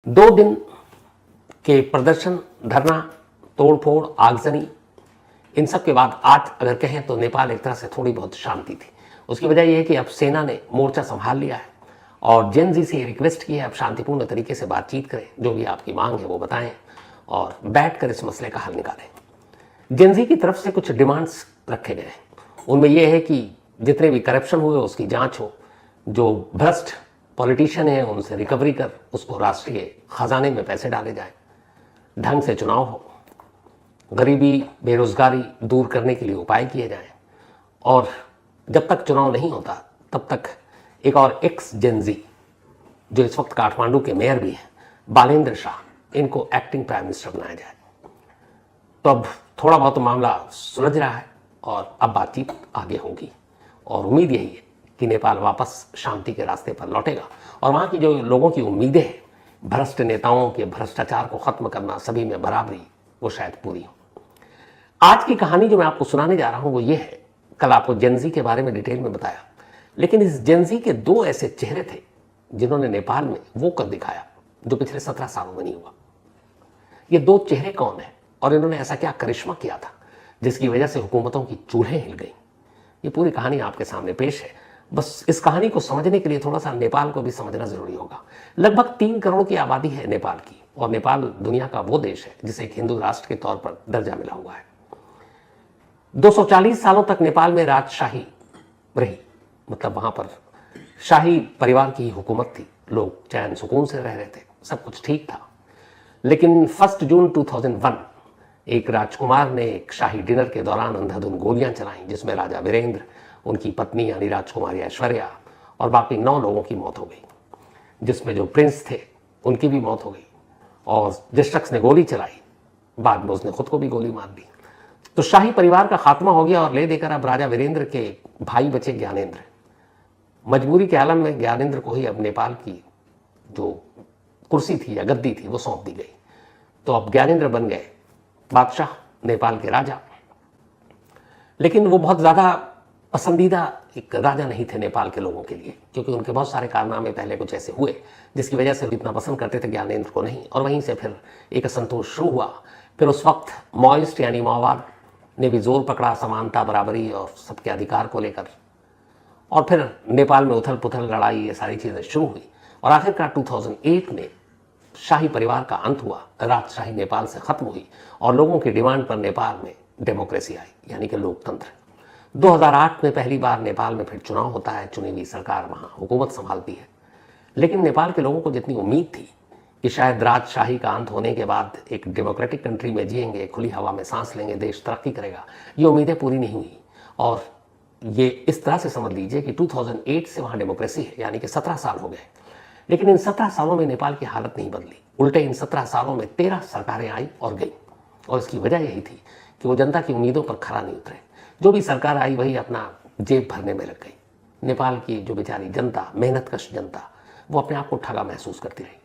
2 दिन के प्रदर्शन, धरना, तोड़फोड़, आगजनी, इन सब के बाद आज अगर कहें तो नेपाल एक तरह से थोड़ी बहुत शांति थी। उसकी वजह यह है कि अब सेना ने मोर्चा संभाल लिया है और जेन जी से रिक्वेस्ट की है अब शांतिपूर्ण तरीके से बातचीत करें, जो भी आपकी मांग है वो बताएं और बैठकर इस मसले का हल निकालें। जेन जी की तरफ से कुछ डिमांड्स रखे गए हैं। उनमें यह है कि जितने भी करप्शन हुए उसकी जांच हो, जो भ्रष्ट पॉलिटिशियन है उनसे रिकवरी कर उसको राष्ट्रीय खजाने में पैसे डाले जाए, ढंग से चुनाव हो, गरीबी बेरोजगारी दूर करने के लिए उपाय किए जाएं और जब तक चुनाव नहीं होता तब तक एक और एक्स जेन जी जो इस वक्त काठमांडू के मेयर भी हैं, बालेंद्र शाह, इनको एक्टिंग प्राइम मिनिस्टर बनाया जाए। तो अब थोड़ा बहुत मामला सुलझ रहा है और अब बातचीत आगे होगी और उम्मीद यही है कि नेपाल वापस शांति के रास्ते पर लौटेगा और वहाँ की जो लोगों की उम्मीदें हैं, भ्रष्ट नेताओं के भ्रष्टाचार को खत्म करना, सभी में बराबरी, वो शायद पूरी हो। आज की कहानी जो मैं आपको सुनाने जा रहा हूँ वो ये है, कल आपको जेन जी के बारे में डिटेल में बताया, लेकिन इस जेन जी के 2 ऐसे चेहरे थे जिन्होंने नेपाल में वो कर दिखाया जो पिछले 17 सालों में नहीं हुआ। ये 2 चेहरे कौन है और इन्होंने ऐसा क्या करिश्मा किया था जिसकी वजह से हुकूमतों की चूल्हें हिल गई। ये पूरी कहानी आपके सामने पेश है। बस इस कहानी को समझने के लिए थोड़ा सा नेपाल को भी समझना जरूरी होगा। लगभग 3 करोड़ की आबादी है नेपाल की और नेपाल दुनिया का वो देश है जिसे एक हिंदू राष्ट्र के तौर पर दर्जा मिला हुआ है। 240 सालों तक नेपाल में राजशाही रही, मतलब वहां पर शाही परिवार की हुकूमत थी, लोग चैन सुकून से रह रहे थे, सब कुछ ठीक था। लेकिन 1 जून 2001 एक राजकुमार ने एक शाही डिनर के दौरान अंधाधुंध गोलियां चलाई जिसमें राजा वीरेंद्र, उनकी पत्नी यानी राजकुमारी ऐश्वर्या और बाकी 9 लोगों की मौत हो गई, जिसमें जो प्रिंस थे उनकी भी मौत हो गई और जिस शख्स ने गोली चलाई बाद में उसने खुद को भी गोली मार दी। तो शाही परिवार का खात्मा हो गया और ले देकर अब राजा वीरेंद्र के भाई बचे ज्ञानेंद्र। मजबूरी के आलम में ज्ञानेंद्र को ही अब नेपाल की जो कुर्सी थी या गद्दी थी वो सौंप दी गई। तो अब ज्ञानेंद्र बन गए बादशाह, नेपाल के राजा। लेकिन वो बहुत ज़्यादा पसंदीदा एक राजा नहीं थे नेपाल के लोगों के लिए, क्योंकि उनके बहुत सारे कारनामे पहले कुछ ऐसे हुए जिसकी वजह से इतना पसंद करते थे ज्ञानेंद्र को नहीं। और वहीं से फिर एक असंतोष शुरू हुआ। फिर उस वक्त माओइस्ट यानी माओवाद ने भी जोर पकड़ा समानता, बराबरी और सबके अधिकार को लेकर, और फिर नेपाल में उथल पुथल, लड़ाई, ये सारी चीज़ें शुरू हुई और आखिरकार 2008 में शाही परिवार का अंत हुआ, राजशाही नेपाल से खत्म हुई और लोगों की डिमांड पर नेपाल में डेमोक्रेसी आई यानी कि लोकतंत्र। 2008 में पहली बार नेपाल में फिर चुनाव होता है, चुनी हुई सरकार वहाँ हुकूमत संभालती है। लेकिन नेपाल के लोगों को जितनी उम्मीद थी कि शायद राजशाही का अंत होने के बाद एक डेमोक्रेटिक कंट्री में जिएंगे, खुली हवा में सांस लेंगे, देश तरक्की करेगा, ये उम्मीदें पूरी नहीं हुई। और ये इस तरह से समझ लीजिए कि 2008 से वहाँ डेमोक्रेसी है यानी कि 17 साल हो गए, लेकिन इन 17 सालों में नेपाल की हालत नहीं बदली। उल्टे इन 17 सालों में 13 सरकारें आई और गई और इसकी वजह यही थी कि वो जनता की उम्मीदों पर खरा नहीं उतरे। जो भी सरकार आई वही अपना जेब भरने में लग गई। नेपाल की जो बेचारी जनता, मेहनतकश जनता, वो अपने आप को ठगा महसूस करती रही।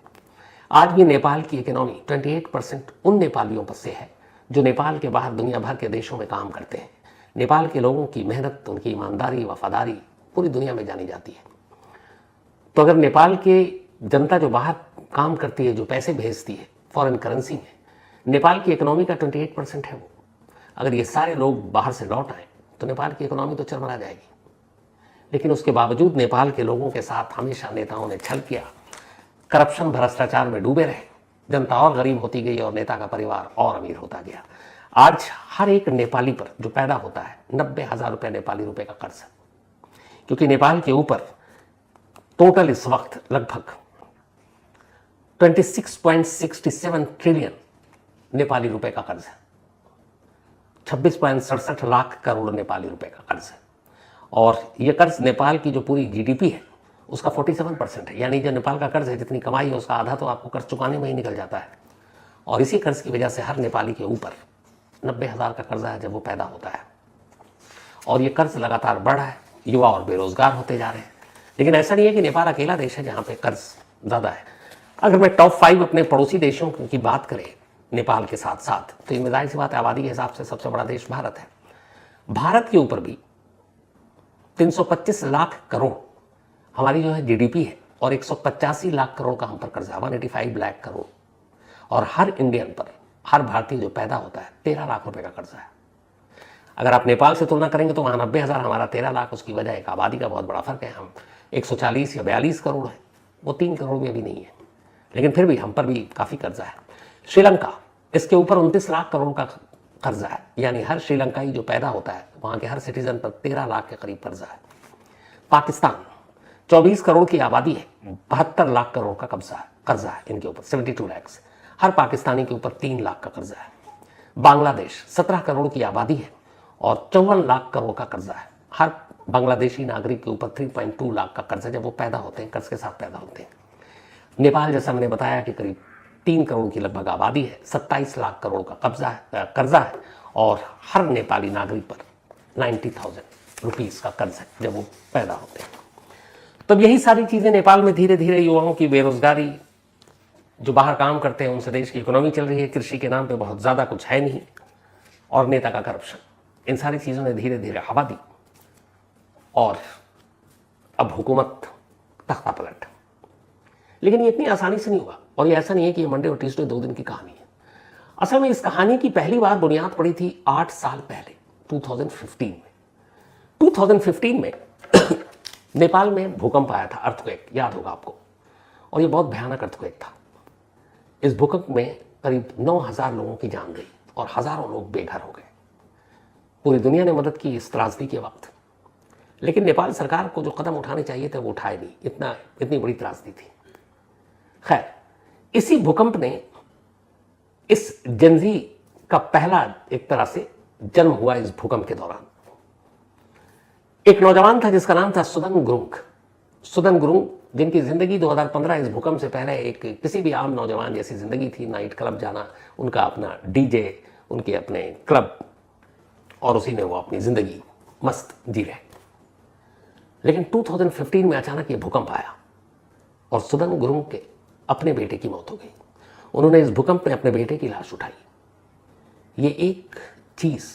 आज भी नेपाल की इकोनॉमी 28% उन नेपालियों पर से है जो नेपाल के बाहर दुनिया भर के देशों में काम करते हैं। नेपाल के लोगों की मेहनत, उनकी ईमानदारी, वफादारी पूरी दुनिया में जानी जाती है। तो अगर नेपाल के जनता जो बाहर काम करती है, जो पैसे भेजती है फॉरेन करेंसी में, नेपाल की इकोनॉमी का 28% है वो, अगर ये सारे लोग बाहर से लौट आए तो नेपाल की इकोनॉमी तो चरमरा जाएगी। लेकिन उसके बावजूद नेपाल के लोगों के साथ हमेशा नेताओं ने छल किया, करप्शन, भ्रष्टाचार में डूबे रहे, जनता और गरीब होती गई और नेता का परिवार और अमीर होता गया। आज हर एक नेपाली पर जो पैदा होता है 90,000 रुपये नेपाली रुपए का कर्ज है, क्योंकि नेपाल के ऊपर टोटल इस वक्त लगभग 26.67 ट्रिलियन नेपाली रुपए का कर्ज है। 26.67 लाख करोड़ नेपाली रुपए का कर्ज है और यह कर्ज नेपाल की जो पूरी जीडीपी है उसका 47% है। यानी जो नेपाल का कर्ज है, जितनी कमाई है उसका आधा तो आपको कर्ज चुकाने में ही निकल जाता है। और इसी कर्ज की वजह से हर नेपाली के ऊपर 90,000 का कर्जा है जब वो पैदा होता है और ये कर्ज लगातार बढ़ रहा है, युवा और बेरोजगार होते जा रहे हैं। लेकिन ऐसा नहीं है कि नेपाल अकेला देश है जहाँ पे कर्ज ज़्यादा है। अगर मैं टॉप 5 अपने पड़ोसी देशों की बात करें नेपाल के साथ साथ, तो ये जाहिर सी बात है आबादी के हिसाब से सबसे बड़ा देश भारत है। भारत के ऊपर भी 325 लाख करोड़ हमारी जो है जीडीपी है और 185 लाख करोड़ का हम पर कर्जा, 185 लाख करोड़। और हर इंडियन पर, हर भारतीय जो पैदा होता है, 13 लाख रुपए का कर्जा है। अगर आप नेपाल से तुलना करेंगे तो वहाँ 90,000, हमारा 13 लाख। उसकी वजह एक आबादी का बहुत बड़ा फर्क है। हम 140 या 42 करोड़ है, वो 3 करोड़ में भी नहीं है, लेकिन फिर भी हम पर भी काफ़ी कर्जा है। श्रीलंका, इसके ऊपर 29 लाख करोड़ का कर्जा है, यानी हर श्रीलंकाई जो पैदा होता है वहाँ के हर सिटीजन पर 13 लाख के करीब कर्जा है। पाकिस्तान, 24 करोड़ की आबादी है, 72 लाख करोड़ का कर्जा है इनके ऊपर, 72 लैक्स। हर पाकिस्तानी के ऊपर 3 लाख का कर्जा है। बांग्लादेश, 17 करोड़ की आबादी है और 54 लाख करोड़ का कर्जा है। हर बांग्लादेशी नागरिक के ऊपर 3.2 लाख का कर्जा, जब वो पैदा होते हैं, कर्ज के साथ पैदा होते हैं। नेपाल, जैसा मैंने बताया कि करीब 3 करोड़ की लगभग आबादी है, 27 लाख करोड़ का कर्जा है और हर नेपाली नागरिक पर 90,000 रुपीज़ का कर्ज है जब वो पैदा होते हैं। तो यही सारी चीज़ें नेपाल में धीरे धीरे युवाओं की बेरोजगारी, जो बाहर काम करते हैं उनसे देश की इकोनॉमी चल रही है, कृषि के नाम पे बहुत ज़्यादा कुछ है नहीं, और नेता का करप्शन, इन सारी चीज़ों ने धीरे धीरे हवा दी और अब हुकूमत तख्ता पलट। लेकिन ये इतनी आसानी से नहीं हुआ, और ये ऐसा नहीं है कि ये मंडे और ट्यूसडे 2 दिन की कहानी है। असल में इस कहानी की पहली बार बुनियाद पड़ी थी 8 साल पहले, 2015 में। 2015 में नेपाल में भूकंप आया था, अर्थक्वेक, याद होगा आपको, और ये बहुत भयानक अर्थक्वेक था। इस भूकंप में करीब 9,000 लोगों की जान गई और हजारों लोग बेघर हो गए। पूरी दुनिया ने मदद की इस त्रासदी के वक्त, लेकिन नेपाल सरकार को जो कदम उठाने चाहिए थे वो उठाए नहीं, इतनी बड़ी त्रासदी थी। खैर, इसी भूकंप ने, इस जनजी का पहला एक तरह से जन्म हुआ इस भूकंप के दौरान। एक नौजवान था जिसका नाम था सुदन गुरुंग, जिनकी जिंदगी 2015 इस भूकंप से पहले एक किसी भी आम नौजवान जैसी जिंदगी थी। नाइट क्लब जाना, उनका अपना डीजे, उनके अपने क्लब, और उसी में वो अपनी जिंदगी मस्त जी रहे। लेकिन 2015 में अचानक ये भूकंप आया और सुदन गुरुंग के अपने बेटे की मौत हो गई। उन्होंने इस भूकंप में अपने बेटे की लाश उठाई। ये एक चीज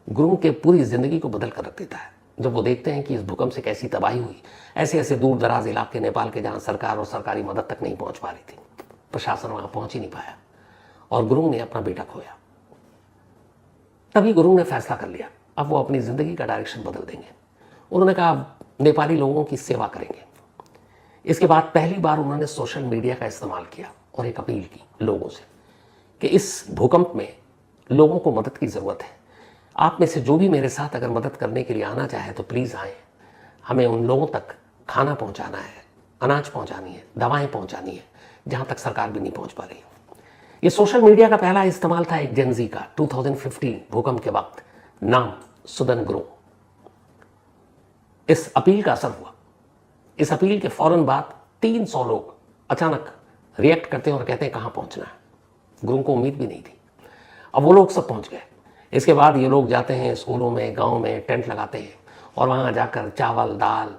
गुरुंग के पूरी जिंदगी को बदल कर रख देता है। जब वो देखते हैं कि इस भूकंप से कैसी तबाही हुई, ऐसे ऐसे दूर दराज इलाके नेपाल के जहां सरकार और सरकारी मदद तक नहीं पहुंच पा रही थी, प्रशासन वहां पहुंच ही नहीं पाया, और गुरुंग ने अपना बेटा खोया। तभी गुरुंग ने फैसला कर लिया, अब वो अपनी जिंदगी का डायरेक्शन बदल देंगे। उन्होंने कहा अब नेपाली लोगों की सेवा करेंगे। इसके बाद पहली बार उन्होंने सोशल मीडिया का इस्तेमाल किया और एक अपील की लोगों से कि इस भूकंप में लोगों को मदद की ज़रूरत है। आप में से जो भी मेरे साथ अगर मदद करने के लिए आना चाहे तो प्लीज़ आएँ। हमें उन लोगों तक खाना पहुंचाना है, अनाज पहुंचानी है, दवाएं पहुंचानी है, जहां तक सरकार भी नहीं पहुंच पा रही। ये सोशल मीडिया का पहला इस्तेमाल था एक जेनजी का 2015 भूकंप के वक्त, नाम सुदन गुरुंग। इस अपील का असर हुआ। इस अपील के फौरन बाद 300 लोग अचानक रिएक्ट करते हैं और कहते हैं कहां पहुंचना है। गुरुंग को उम्मीद भी नहीं थी। अब वो लोग सब पहुंच गए। इसके बाद ये लोग जाते हैं स्कूलों में, गांव में टेंट लगाते हैं और वहां जाकर चावल, दाल,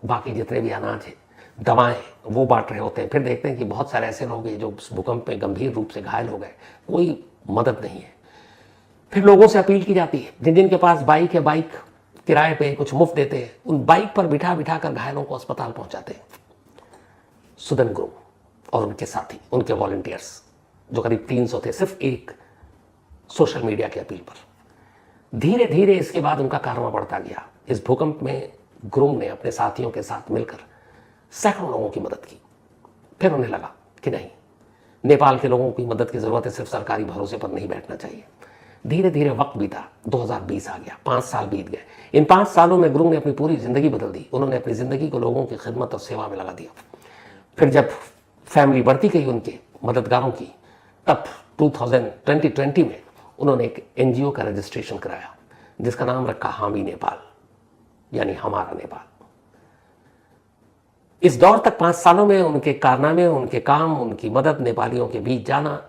बाकी जितने भी अनाज है, दवाएं, वो बांट रहे होते हैं। फिर देखते हैं कि बहुत सारे ऐसे लोग हैं जो भूकंप में गंभीर रूप से घायल हो गए, कोई मदद नहीं है। फिर लोगों से अपील की जाती है, जिन जिनके पास बाइक है, बाइक किराए पे कुछ मुफ्त देते हैं, उन बाइक पर बिठा बिठा कर घायलों को अस्पताल पहुंचाते हैं। सुदन गुरुंग और उनके साथी, उनके वॉलंटियर्स जो करीब 300 थे, सिर्फ एक सोशल मीडिया की अपील पर। धीरे धीरे इसके बाद उनका कारनामा बढ़ता गया। इस भूकंप में गुरुंग ने अपने साथियों के साथ मिलकर सैकड़ों लोगों की मदद की। फिर उन्हें लगा कि नहीं, नेपाल के लोगों की मदद की जरूरत है, सिर्फ सरकारी भरोसे पर नहीं बैठना चाहिए। धीरे धीरे वक्त बीता, 2020 आ गया, 5 साल बीत गए। इन 5 सालों में गुरुंग ने अपनी पूरी जिंदगी बदल दी। उन्होंने अपनी जिंदगी को लोगों की खिदमत और सेवा में लगा दिया। फिर जब फैमिली बढ़ती गई उनके मददगारों की, तब 2020 में उन्होंने एक NGO का रजिस्ट्रेशन कराया जिसका नाम रखा हामी नेपाल, यानी हमारा नेपाल। इस दौर तक 5 सालों में उनके कारनामे, उनके काम, उनकी मदद, नेपालियों के बीच जाना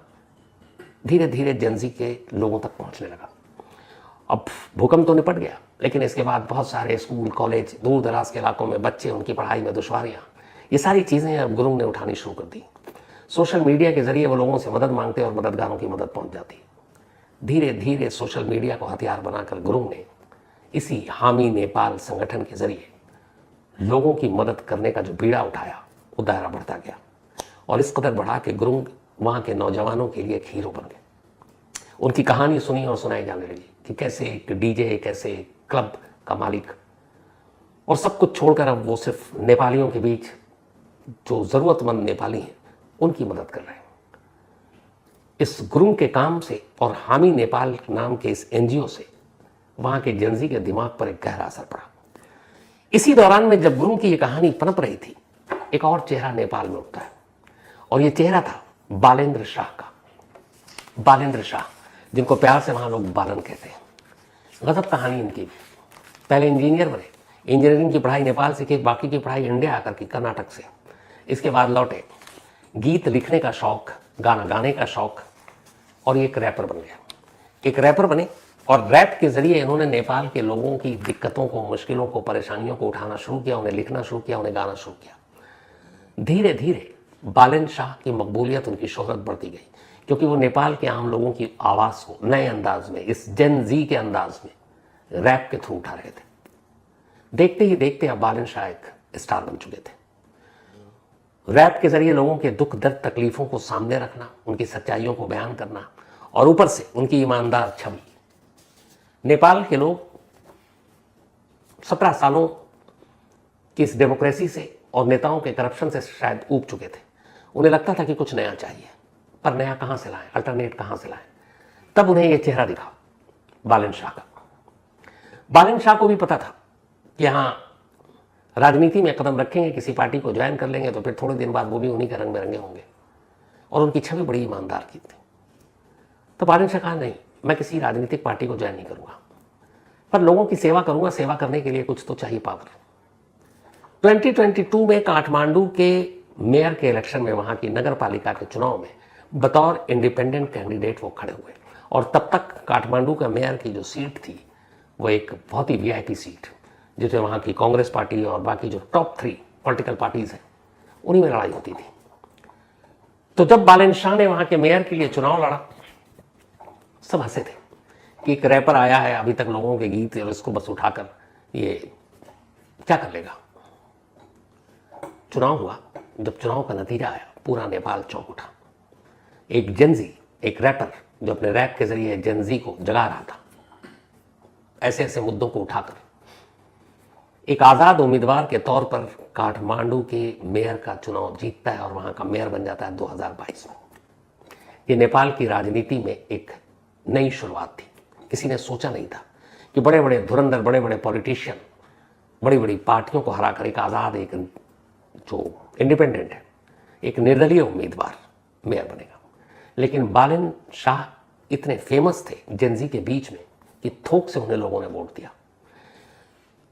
धीरे धीरे जेनजी के लोगों तक पहुंचने लगा। अब भूकंप तो निपट गया, लेकिन इसके बाद बहुत सारे स्कूल, कॉलेज, दूर दराज के इलाकों में बच्चे, उनकी पढ़ाई में दुश्वारियां, ये सारी चीज़ें अब गुरुंग ने उठानी शुरू कर दी। सोशल मीडिया के जरिए वो लोगों से मदद मांगते और मददगारों की मदद पहुंच जाती। धीरे धीरे सोशल मीडिया को हथियार बनाकर गुरुंग ने इसी हामी नेपाल संगठन के जरिए लोगों की मदद करने का जो बीड़ा उठाया, वो दायरा बढ़ता गया और इस कदर बढ़ा कि गुरुंग वहाँ के नौजवानों के लिए एक हीरो बन गए। उनकी कहानी सुनी और सुनाई जाने लगी कि कैसे एक डीजे, कैसे एक क्लब का मालिक और सब कुछ छोड़कर अब वो सिर्फ नेपालियों के बीच जो ज़रूरतमंद नेपाली हैं उनकी मदद कर रहे हैं। इस गुरुंग के काम से और हामी नेपाल नाम के इस एनजीओ से वहाँ के जनजी के दिमाग पर एक गहरा असर पड़ा। इसी दौरान में जब गुरुंग की ये कहानी पनप रही थी, एक और चेहरा नेपाल में उठता है और ये चेहरा था बालेंद्र शाह का। बालेंद्र शाह, जिनको प्यार से वहाँ लोग बालन कहते हैं। गजब कहानी इनकी भी। पहले इंजीनियर बने, इंजीनियरिंग की पढ़ाई नेपाल से की, बाकी की पढ़ाई इंडिया आकर की कर्नाटक से। इसके बाद लौटे, गीत लिखने का शौक, गाना गाने का शौक और ये एक रैपर बन गया। एक रैपर बने और रैप के जरिए इन्होंने नेपाल के लोगों की दिक्कतों को, मुश्किलों को, परेशानियों को उठाना शुरू किया, उन्हें लिखना शुरू किया, उन्हें गाना शुरू किया। धीरे धीरे बालेंद्र शाह की मकबूलियत, उनकी शोहरत बढ़ती गई क्योंकि वो नेपाल के आम लोगों की आवाज़ को नए अंदाज में, इस जेन जी के अंदाज में रैप के थ्रू उठा रहे थे। देखते ही देखते अब बालेंद्र शाह एक स्टार बन चुके थे। रैप के जरिए लोगों के दुख दर्द तकलीफों को सामने रखना, उनकी सच्चाइयों को बयान करना और ऊपर से उनकी ईमानदार छवि। नेपाल के लोग 17 सालों की इस डेमोक्रेसी से और नेताओं के करप्शन से शायद ऊब चुके थे। उन्हें लगता था कि कुछ नया चाहिए, पर नया कहाँ से लाएं, अल्टरनेट कहाँ से लाएं। तब उन्हें यह चेहरा दिखा बालेंद्र शाह का। बालेंद्र शाह को भी पता था कि हाँ, राजनीति में कदम रखेंगे, किसी पार्टी को ज्वाइन कर लेंगे तो फिर थोड़े दिन बाद वो भी उन्हीं के रंग में रंगे होंगे और उनकी छवि बड़ी ईमानदार की थी। तो बालेंद्र शाह कहा, नहीं, मैं किसी राजनीतिक पार्टी को ज्वाइन नहीं करूंगा, पर लोगों की सेवा करूंगा। सेवा करने के लिए कुछ तो चाहिए पावर। 2022 में काठमांडू के मेयर के इलेक्शन में, वहां की नगर पालिका के चुनाव में बतौर इंडिपेंडेंट कैंडिडेट वो खड़े हुए और तब तक काठमांडू का मेयर की जो सीट थी वो एक बहुत ही वीआईपी सीट, जिसमें वहाँ की कांग्रेस पार्टी और बाकी जो टॉप 3 पॉलिटिकल पार्टीज हैं उन्हीं में लड़ाई होती थी। तो जब बालेंद्र शाह ने वहाँ के मेयर के लिए चुनाव लड़ा, सब हंसे थे कि एक रैपर आया है, अभी तक लोगों के गीत और इसको बस उठाकर ये क्या कर लेगा। चुनाव हुआ। जब चुनाव का नतीजा आया, पूरा नेपाल चौंक उठा। एक जेनजी, एक रैपर जो अपने रैप के जरिए जेनजी को जगा रहा था, ऐसे ऐसे मुद्दों को उठाकर एक आज़ाद उम्मीदवार के तौर पर काठमांडू के मेयर का चुनाव जीतता है और वहाँ का मेयर बन जाता है 2022 में। ये नेपाल की राजनीति में एक नई शुरुआत थी। किसी ने सोचा नहीं था कि बड़े बड़े धुरंधर, बड़े बड़े पॉलिटिशियन, बड़ी बड़ी पार्टियों को हराकर एक आज़ाद, एक जो इंडिपेंडेंट है, एक निर्दलीय उम्मीदवार मेयर बनेगा। लेकिन बालेंद्र शाह इतने फेमस थे जेनजी के बीच में कि थोक से उन्हें लोगों ने वोट दिया।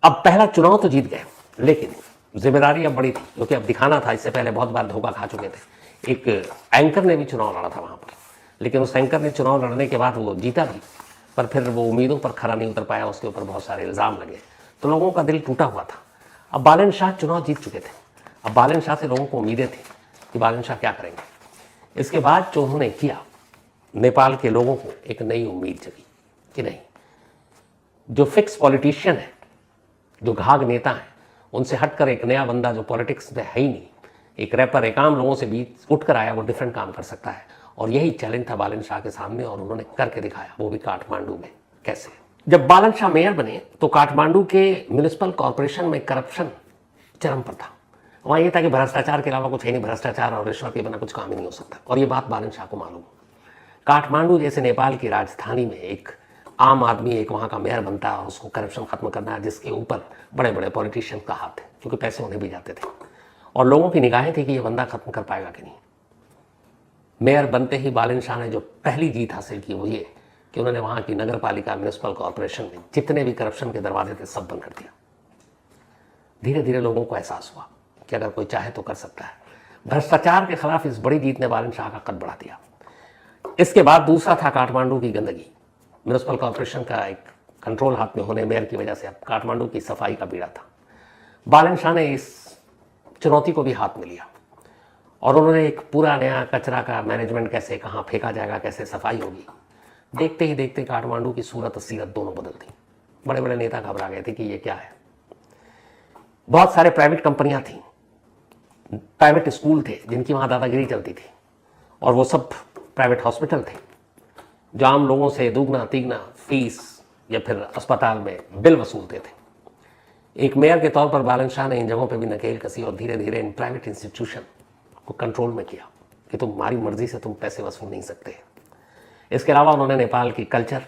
अब पहला चुनाव तो जीत गए, लेकिन जिम्मेदारी अब बड़ी थी क्योंकि अब दिखाना था। इससे पहले बहुत बार धोखा खा चुके थे। एक एंकर ने भी चुनाव लड़ा था वहाँ पर, लेकिन उस एंकर ने चुनाव लड़ने के बाद वो जीता भी, पर फिर वो उम्मीदों पर खरा नहीं उतर पाया। उसके ऊपर बहुत सारे इल्ज़ाम लगे, तो लोगों का दिल टूटा हुआ था। अब बालेंद्र शाह चुनाव जीत चुके थे। अब बालेंद्र शाह से लोगों को उम्मीदें थी कि बालेंद्र शाह क्या करेंगे। इसके बाद जो उन्होंने किया, नेपाल के लोगों को एक नई उम्मीद जगी कि नहीं, जो फिक्स पॉलिटिशियन है, जो घाघ नेता हैं, उनसे हटकर एक नया बंदा जो पॉलिटिक्स में है ही नहीं, एक रैपर, एक आम लोगों से बीच उठकर आया, वो डिफरेंट काम कर सकता है। और यही चैलेंज था बालेंद्र शाह के सामने और उन्होंने करके दिखाया, वो भी काठमांडू में। कैसे? जब बालेंद्र शाह मेयर बने तो काठमांडू के म्यूनिसिपल कॉरपोरेशन में करप्शन चरम पर था। वहाँ ये था कि भ्रष्टाचार के अलावा कुछ है नहीं, भ्रष्टाचार और रिश्वत के बिना कुछ काम ही नहीं हो सकता। और ये बात बालेंद्र शाह को मालूम। काठमांडू जैसे नेपाल की राजधानी में एक आम आदमी एक वहाँ का मेयर बनता है और उसको करप्शन खत्म करना है, जिसके ऊपर बड़े बड़े पॉलिटिशियन का हाथ है, क्योंकि पैसे उन्हें भी जाते थे और लोगों की निगाहें थी कि ये बंदा खत्म कर पाएगा कि नहीं। मेयर बनते ही बालेंद्र शाह ने जो पहली जीत हासिल की वो ये कि उन्होंने वहाँ की नगर पालिका म्यूनिसिपल कॉरपोरेशन में जितने भी करप्शन के दरवाजे थे सब बंद कर दिया। धीरे धीरे लोगों को एहसास हुआ कि अगर कोई चाहे तो कर सकता है। भ्रष्टाचार के खिलाफ इस बड़ी जीत ने बालेंद्र शाह का कद बढ़ा दिया। इसके बाद दूसरा था काठमांडू की गंदगी। म्यूनिसिपल कॉरपोरेशन का एक कंट्रोल हाथ में होने मेयर की वजह से अब काठमांडू की सफाई का बीड़ा था। बालेंद्र शाह ने इस चुनौती को भी हाथ में लिया और उन्होंने एक पूरा नया कचरा का मैनेजमेंट, कैसे कहाँ फेंका जाएगा, कैसे सफाई होगी। देखते ही देखते काठमांडू की सूरत और सीरत दोनों बदल दी। बड़े बड़े नेता घबरा गए थे कि ये क्या है। बहुत सारे प्राइवेट कंपनियां थीं प्राइवेट स्कूल थे जिनकी वहाँ दादागिरी चलती थी, और वो सब प्राइवेट हॉस्पिटल थे जो आम लोगों से दुगना तिगना फीस या फिर अस्पताल में बिल वसूलते थे। एक मेयर के तौर पर बालन शाह ने इन जगहों पर भी नकेल कसी और धीरे धीरे इन प्राइवेट इंस्टीट्यूशन को कंट्रोल में किया कि तुम्हारी मर्जी से तुम पैसे वसूल नहीं सकते। इसके अलावा उन्होंने नेपाल की कल्चर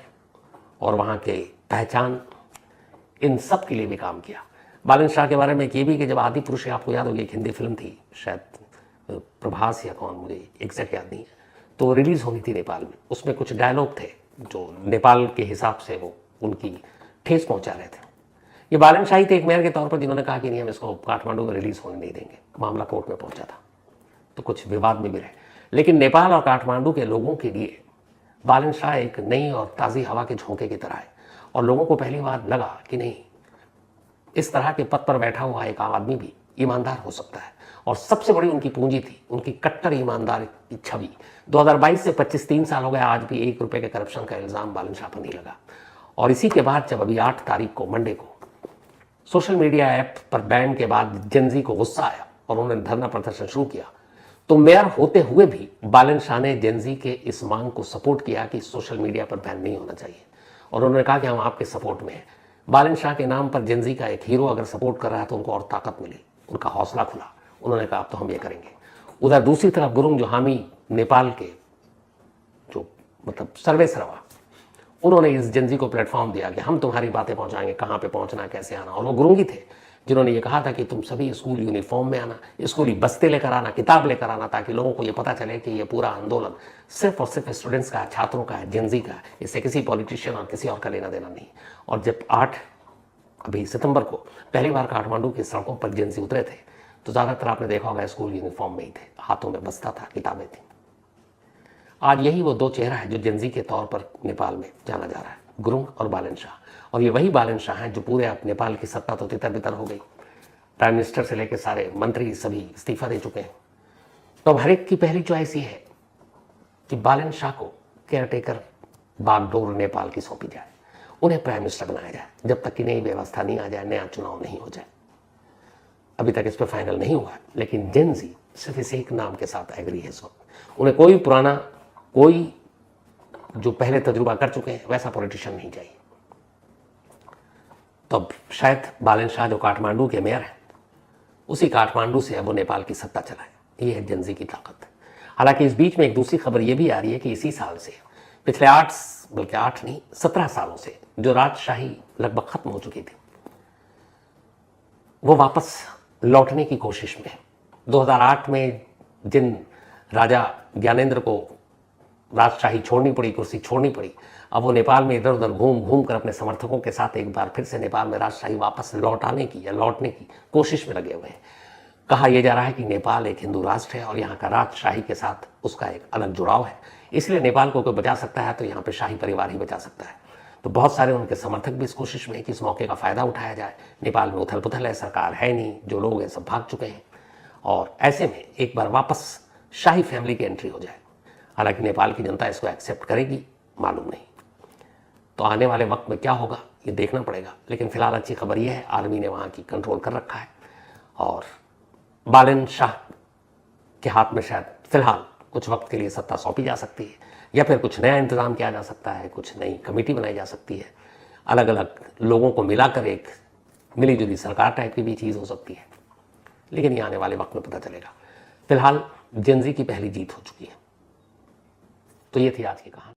और वहाँ के पहचान, इन सब के लिए भी काम किया। बालन शाह के बारे में ये भी कि जब आदि पुरुष, आपको याद होगी, एक हिंदी फिल्म थी शायद प्रभास या कौन, मुझे एग्जैक्ट याद नहीं है, तो रिलीज़ होनी थी नेपाल में। उसमें कुछ डायलॉग थे जो नेपाल के हिसाब से वो उनकी ठेस पहुंचा रहे थे। ये बालन शाही थे एक मेयर के तौर पर जिन्होंने कहा कि नहीं, हम इसको काठमांडू में रिलीज़ होने नहीं देंगे। मामला कोर्ट में पहुंचा था तो कुछ विवाद में भी रहे, लेकिन नेपाल और काठमांडू के लोगों के लिए बालन शाह एक नई और ताज़ी हवा के झोंके की तरह है। और लोगों को पहली बार लगा कि नहीं, इस तरह के पद पर बैठा हुआ एक आम आदमी भी ईमानदार हो सकता है। और सबसे बड़ी उनकी पूंजी थी उनकी कट्टर ईमानदार की छवि। 2022 से 25-3 साल हो गए, आज भी 1 रुपये के करप्शन का इल्ज़ाम बालन शाह पर नहीं लगा। और इसी के बाद जब अभी 8 तारीख को, मंडे को, सोशल मीडिया ऐप पर बैन के बाद जेनजी को गुस्सा आया और उन्होंने धरना प्रदर्शन शुरू किया, तो मेयर होते हुए भी बालन शाह ने जेनजी के इस मांग को सपोर्ट किया कि सोशल मीडिया पर बैन नहीं होना चाहिए। और उन्होंने कहा कि हम आपके सपोर्ट में हैं। बालन शाह के नाम पर जेनजी का एक हीरो अगर सपोर्ट कर रहा है तो उनको और ताकत मिली, उनका हौसला खुला। उन्होंने कहा अब तो हम ये करेंगे। उधर दूसरी तरफ गुरुंग जोहामी, नेपाल के जो मतलब सर्वे सर्वा, उन्होंने इस जेनजी को प्लेटफॉर्म दिया कि हम तुम्हारी बातें पहुंचाएंगे, कहाँ पे पहुंचना, कैसे आना। और वो गुरुंगी थे जिन्होंने ये कहा था कि तुम सभी स्कूल यूनिफॉर्म में आना, स्कूली बस्ते लेकर आना, किताब लेकर आना, ताकि लोगों को ये पता चले कि ये पूरा आंदोलन सिर्फ और सिर्फ स्टूडेंट्स का है, छात्रों का है, जेनजी का है। इससे किसी पॉलिटिशियन और किसी और का लेना देना नहीं। और जब 8 सितंबर को पहली बार काठमांडू की सड़कों पर जेनजी उतरे थे तो ज़्यादातर आपने देखा होगा स्कूल यूनिफॉर्म में ही थे, हाथों में बस्ता था, किताबें थी। आज यही वो दो चेहरा है जो जेनजी के तौर पर नेपाल में जाना जा रहा है, गुरुंग और बालन शाह। और ये वही बालन शाह हैं जो पूरे अब नेपाल की सत्ता तो तितर बितर हो गई। प्राइम मिनिस्टर से लेकर सारे मंत्री सभी इस्तीफा दे चुके हैं। तो अब हर एक की पहली चॉइस ये है कि बालन शाह को केयरटेकर बागडोर नेपाल की सौंपी जाए, उन्हें प्राइम मिनिस्टर बनाया जाए, जब तक कि नई व्यवस्था नहीं आ जाए, नया चुनाव नहीं हो जाए। अभी तक इस पर फाइनल नहीं हुआ, लेकिन जेनजी सिर्फ इस एक नाम के साथ एग्री है इस वक्त। उन्हें कोई पुराना, कोई जो पहले तजुर्बा कर चुके हैं वैसा पॉलिटिशियन नहीं चाहिए। तो अब शायद बालन शाह जो काठमांडू के मेयर हैं, उसी काठमांडू से अब वो नेपाल की सत्ता चलाए। ये है जेनजी की ताकत। हालांकि इस बीच में एक दूसरी खबर ये भी आ रही है कि इसी साल से पिछले 8 नहीं 17 सालों से जो राजशाही लगभग खत्म हो चुकी थी, वो वापस लौटने की कोशिश में है। 2008 में जिन राजा ज्ञानेंद्र को राजशाही छोड़नी पड़ी, कुर्सी छोड़नी पड़ी, अब वो नेपाल में इधर उधर घूम घूम कर अपने समर्थकों के साथ एक बार फिर से नेपाल में राजशाही वापस लौटाने की या लौटने की कोशिश में लगे हुए हैं। कहा यह जा रहा है कि नेपाल एक हिंदू राष्ट्र है और यहाँ का राजशाही के साथ उसका एक अलग जुड़ाव है, इसलिए नेपाल को कोई बचा सकता है तो यहाँ पे शाही परिवार ही बचा सकता है। तो बहुत सारे उनके समर्थक भी इस कोशिश में है कि इस मौके का फ़ायदा उठाया जाए। नेपाल में उथल पुथल है, सरकार है नहीं, जो लोग हैं सब भाग चुके हैं, और ऐसे में एक बार वापस शाही फैमिली की एंट्री हो जाए। हालांकि नेपाल की जनता इसको एक्सेप्ट करेगी मालूम नहीं। तो आने वाले वक्त में क्या होगा ये देखना पड़ेगा। लेकिन फिलहाल अच्छी खबर यह है, आर्मी ने वहाँ की कंट्रोल कर रखा है और बालन शाह के हाथ में शायद फिलहाल कुछ वक्त के लिए सत्ता सौंपी जा सकती है, या फिर कुछ नया इंतजाम किया जा सकता है, कुछ नई कमेटी बनाई जा सकती है, अलग अलग लोगों को मिलाकर एक मिली जुली सरकार टाइप की भी चीज़ हो सकती है। लेकिन ये आने वाले वक्त में पता चलेगा। फिलहाल जेनजी की पहली जीत हो चुकी है। तो ये थी आज की कहानी।